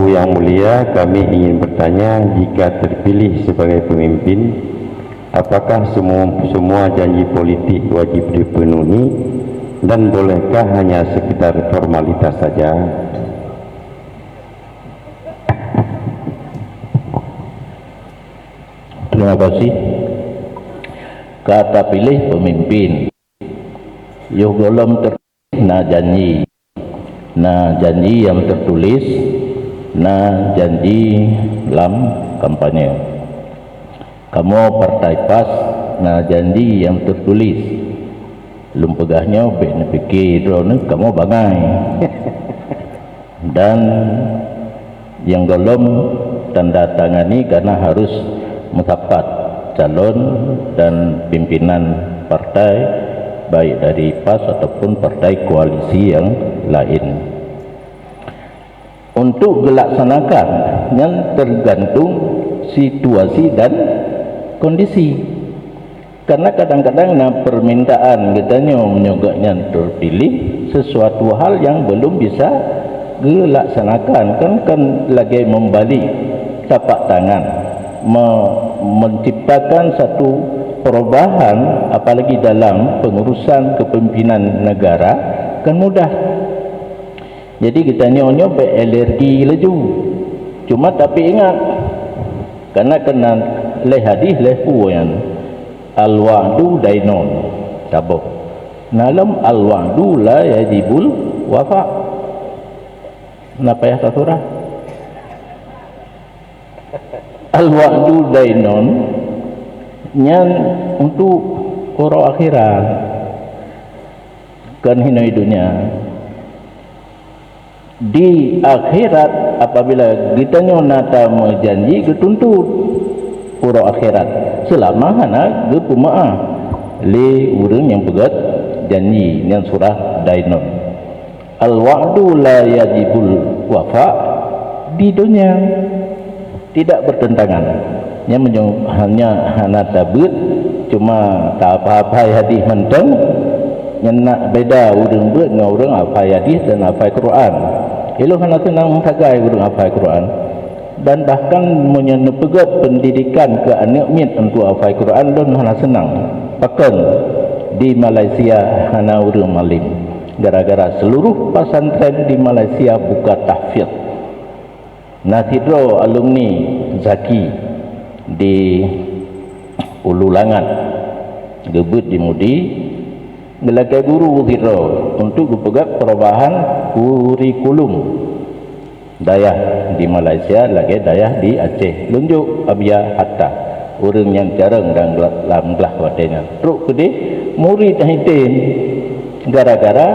Ibu yang mulia, kami ingin bertanya, jika terpilih sebagai pemimpin, apakah semua janji politik wajib dipenuhi dan bolehkah hanya sekedar formalitas saja? Terima kasih. Kata pilih pemimpin, yo golom terpilih na janji yang tertulis, na janji dalam kampanye. Kamu partai PAS, na janji yang tertulis, belum pegahnya pikir drone kamu bangai. Dan yang golom tanda tangani karena harus mendapat calon dan pimpinan partai baik dari PAS ataupun partai koalisi yang lain. Untuk dilaksanakan yang tergantung situasi dan kondisi. Karena kadang-kadang permintaan katanya menyogaknya terpilih sesuatu hal yang belum bisa dilaksanakan, kan lagi membalik tapak tangan, menciptakan satu perubahan apalagi dalam pengurusan kepimpinan negara kan mudah. Jadi kita nyonya alergi laju. Cuma tapi ingat, karena kena leh hadis leh puan al-wa'du dainon tabuh. Nalam al-wa'du la yajibul wafa. Napa ya surah? Al-wa'du dainon nyan untuk orang akhirat kan hinai dunia. Di akhirat apabila kita nata menjanji ketuntut orang akhirat selama hana gepumaah li urang yang pegat janji yang surah dainon. Al-wa'du la yajibul wafa di dunia tidak bertentangan. Yang hanya hana tabut cuma tak apa-apa hadis menteng yang nak beda urang buat dengan urang apa hadis dan apa Quran. Elo hana senang tagai urang apa Quran dan bahkan menyepegat pendidikan ke anak mit untuk apa Quran dan hana senang. Bahkan di Malaysia hana urang malim gara-gara seluruh pesantren di Malaysia buka tahfidz. Natidro alumni Zaki di Ululangan gebut di Mudi melakai guru Zidro untuk berpegat perubahan kurikulum dayah di Malaysia lagi dayah di Aceh lunjuk abia hatta orang yang jarang dan dalam gelah wadenya teruk kede murid hitin gara-gara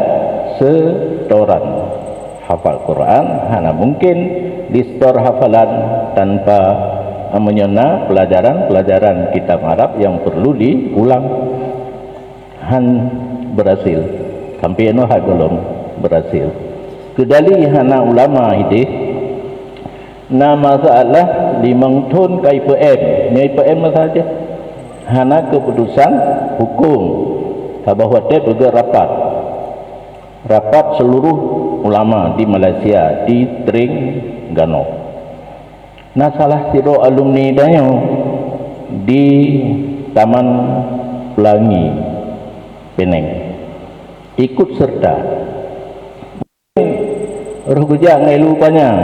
setoran hafal Quran hana mungkin di setor hafalan tanpa menyena pelajaran kitab Arab yang perlu diulang. Han berhasil sampai eno hak golong berhasil kedali hana ulama ide na masalah limang ton KIPM ni IPM saja hana keputusan hukum bahwa dia bergerak rapat seluruh ulama di Malaysia di Terengganu. Nah salah satu alumni dayo di Taman Pelangi Penang ikut serta roh kerja ngelu panjang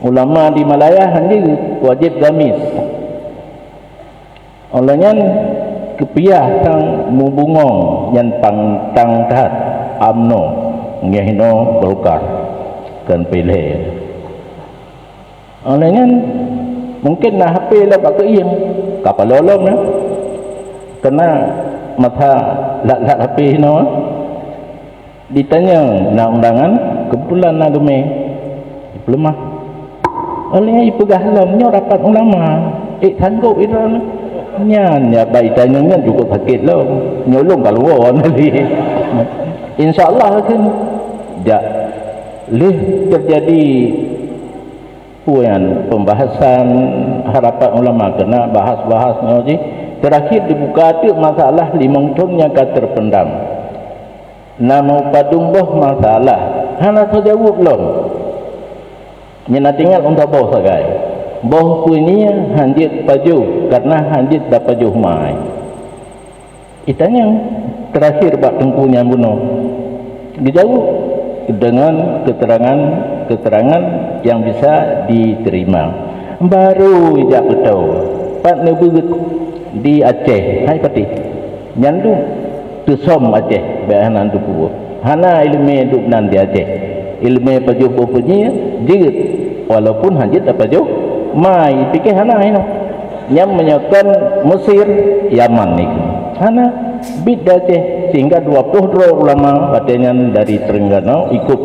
ulama di Malaya hanya wajib gamis olehnya kepiah tang mubungong yang pangtang tahat amno ngehino Golkar kan pilih olehnya mungkin nah HP lah pakai iem kapal lolong ya kena mata lat HP no ditanya nak undangan kebetulan nak geme lemah olehnya ipegah lamnya rapat ulama sanggup itu nya baik tanya juga sakit lo nyolong kalau nanti insyaallah kan ja leh terjadi pembahasan harapan ulama kena bahas-bahasnya je terakhir dibuka tu masalah limang tonnya ka terpendam nama padumbuh masalah hana terjawab belum Nyana tinggal untuk boh sagai. Boh punya hanjit paju karena hanjit dapat paju mai. Itanya terakhir bak tengkunya bunuh. Dijauh dengan keterangan yang bisa diterima. Baru ijak betul. Pak nebugut di Aceh, hai pati. Nyandu tusom Aceh, bahanan tu pubuh. Hana ilmu duk nan di Aceh. Ilmu paju punya jigit walaupun hanjit apa jauh mai fikir hana ini yang menyakan Mesir Yaman ni hana bid Aceh sehingga 22 ulama katanya dari Terengganu ikut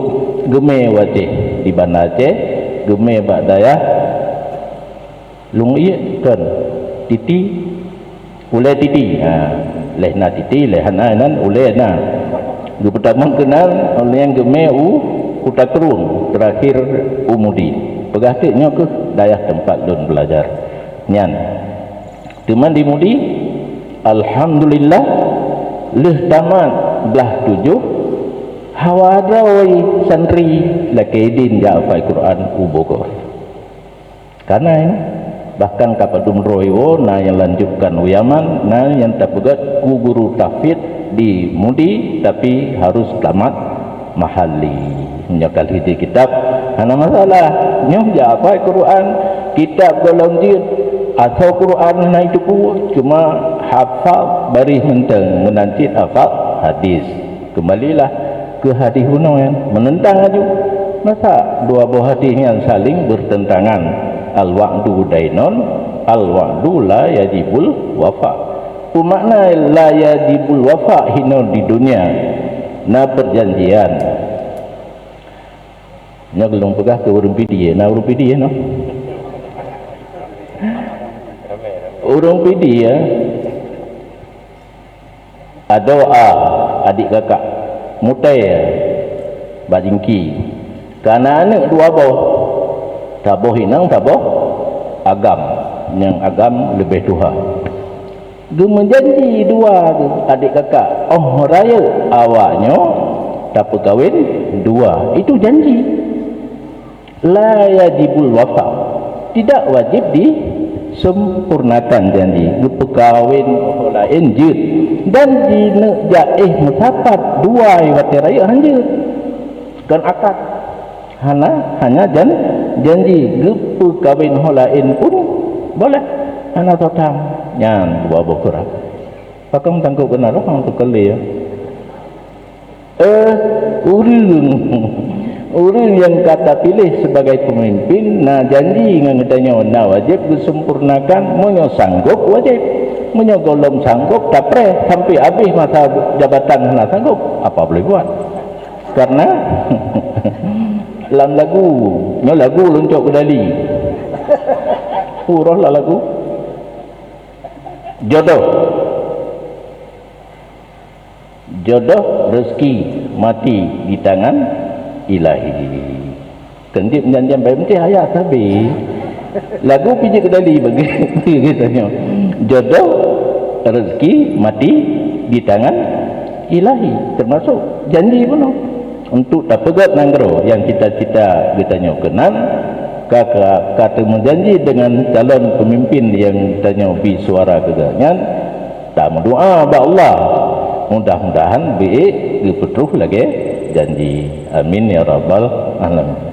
geme Aceh di Banda Aceh geme bak daya lungi kan titi ulai titi lehna titi lehana nan ulai na gu pertama kenal oleh yang geme Kuta Kerung terakhir Umudi pegatiknya ke dayah tempat don belajar nyan teman di Mudi alhamdulillah leh tamat belah 7 hawadrawai santri lakaidin ja'afai Quran ubogor karena ini bahkan kapadum roiwo na yang lanjutkan Yaman na yang tak pegat ku guru tahfidz di Mudi tapi harus tamat mahali menyakal hiji kitab hana masalah nyom ja apa Quran kitab golongjit atau Quran na itu cuma hafal bari menteng menancit hafal hadis kembalilah ke hadis kuno kan menentang aja masa dua buah hadis yang saling bertentangan al wa'du dainon al wa'du la yajibul wafa makna la yajibul wafa hino di dunia na perjanjian nya gelung pegah ke urang pidi na urang pidi no urang pidi ya adoa adik kakak mutai bajingki karena anak dua boh taboh inang taboh agam yang agam lebih tuha menjanji dua adik kakak raya awaknya tak perkahwin dua itu janji la yajibul wafa tidak wajib disempurnakan janji perkahwin lain jid dan di jaih musapat dua wati raya hanjut kan akad hanya janji perkahwin lain pun boleh hana totam nyan dua bokurang pakam tangkuk kena roh untuk kali ya urang yang kata pilih sebagai pemimpin na janji ngangetanya na wajib disempurnakan monyo sanggup wajib monyo golong sanggup tapre sampai habis masa jabatan na sanggup apa boleh buat karena dalam lagu luncok kedali urah lah lagu jodoh rezeki mati di tangan ilahi kendip janjian baik mesti ayat tapi lagu pijak kedali bagi katanya jodoh rezeki mati di tangan ilahi termasuk janji pun untuk tak pegat nanggro yang cita-cita katanya kenan kata menjanji dengan calon pemimpin yang tanya bi suara keganyan tak berdoa ba Allah mudah-mudahan baik dipetruh lagi janji amin ya rabbal alamin.